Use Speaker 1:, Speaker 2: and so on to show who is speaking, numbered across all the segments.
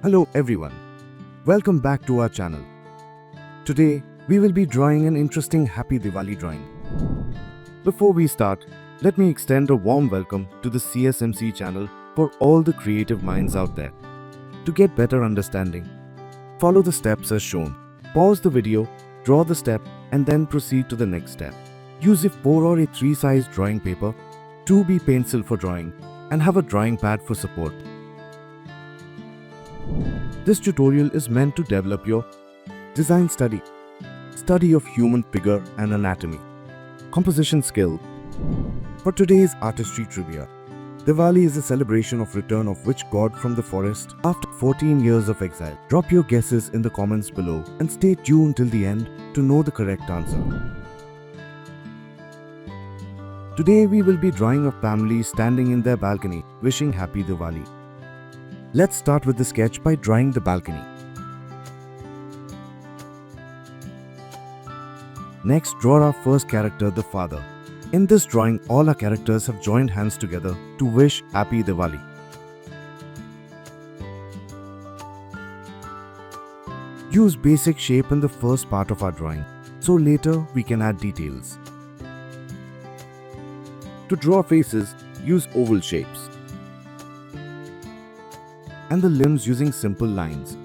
Speaker 1: Hello everyone, welcome back to our channel. Today we will be drawing an interesting Happy Diwali drawing. Before we start, let me extend a warm welcome to the CSMC channel for all the creative minds out there. To get better understanding, follow the steps as shown. Pause the video, draw the step and then proceed to the next step. Use A4 or A3 size drawing paper, 2B pencil for drawing and have a drawing pad for support. This tutorial is meant to develop your design study of human figure and anatomy, composition skill. For today's artistry trivia, Diwali is a celebration of return of which god from the forest after 14 years of exile. Drop your guesses in the comments below and stay tuned till the end to know the correct answer. Today we will be drawing a family standing in their balcony wishing Happy Diwali. Let's start with the sketch by drawing the balcony. Next, draw our first character, the father. In this drawing, all our characters have joined hands together to wish Happy Diwali. Use basic shape in the first part of our drawing, so later we can add details. To draw faces, use oval shapes and the limbs using simple lines.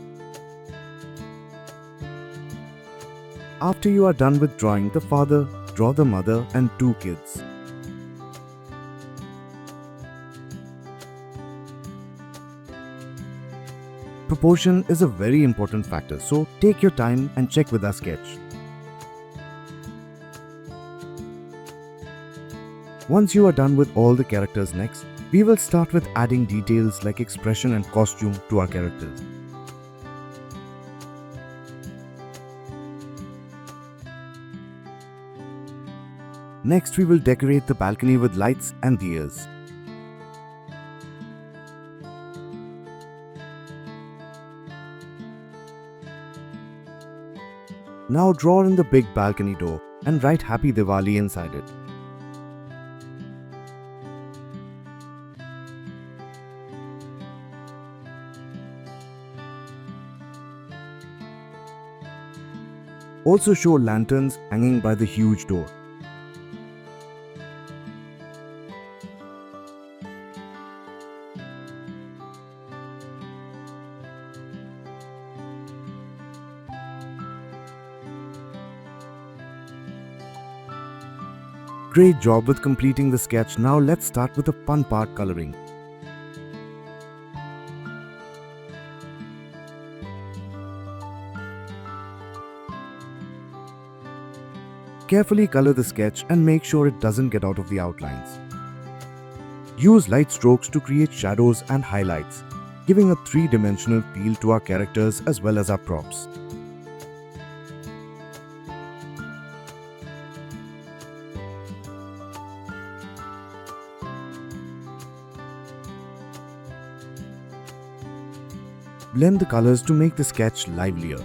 Speaker 1: After you are done with drawing the father, draw the mother and two kids. Proportion is a very important factor, so take your time and check with our sketch. Once you are done with all the characters, next, we will start with adding details like expression and costume to our characters. Next, we will decorate the balcony with lights and diyas. Now draw in the big balcony door and write Happy Diwali inside it. Also show lanterns hanging by the huge door. Great job with completing the sketch. Now let's start with the fun part, coloring. Carefully color the sketch and make sure it doesn't get out of the outlines. Use light strokes to create shadows and highlights, giving a three-dimensional feel to our characters as well as our props. Blend the colors to make the sketch livelier.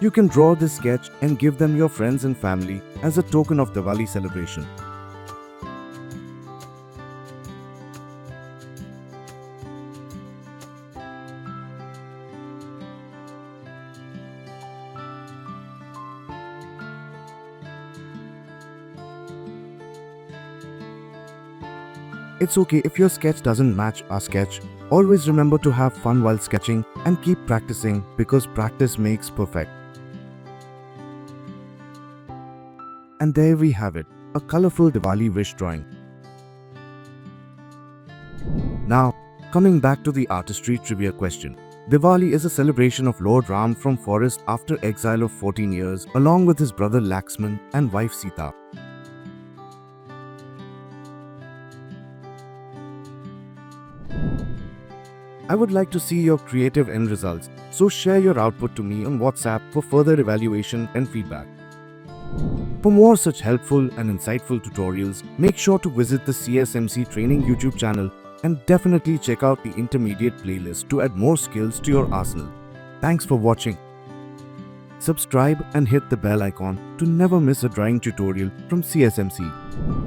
Speaker 1: You can draw this sketch and give them your friends and family as a token of Diwali celebration. It's okay if your sketch doesn't match our sketch. Always remember to have fun while sketching and keep practicing because practice makes perfect. And there we have it, a colorful Diwali wish drawing. Now, coming back to the artistry trivia question. Diwali is a celebration of Lord Ram from forest after exile of 14 years along with his brother Laxman and wife Sita. I would like to see your creative end results, so share your output to me on WhatsApp for further evaluation and feedback. For more such helpful and insightful tutorials, make sure to visit the CSMC Training YouTube channel and definitely check out the intermediate playlist to add more skills to your arsenal. Thanks for watching. subscribe and hit the bell icon to never miss a drawing tutorial from CSMC.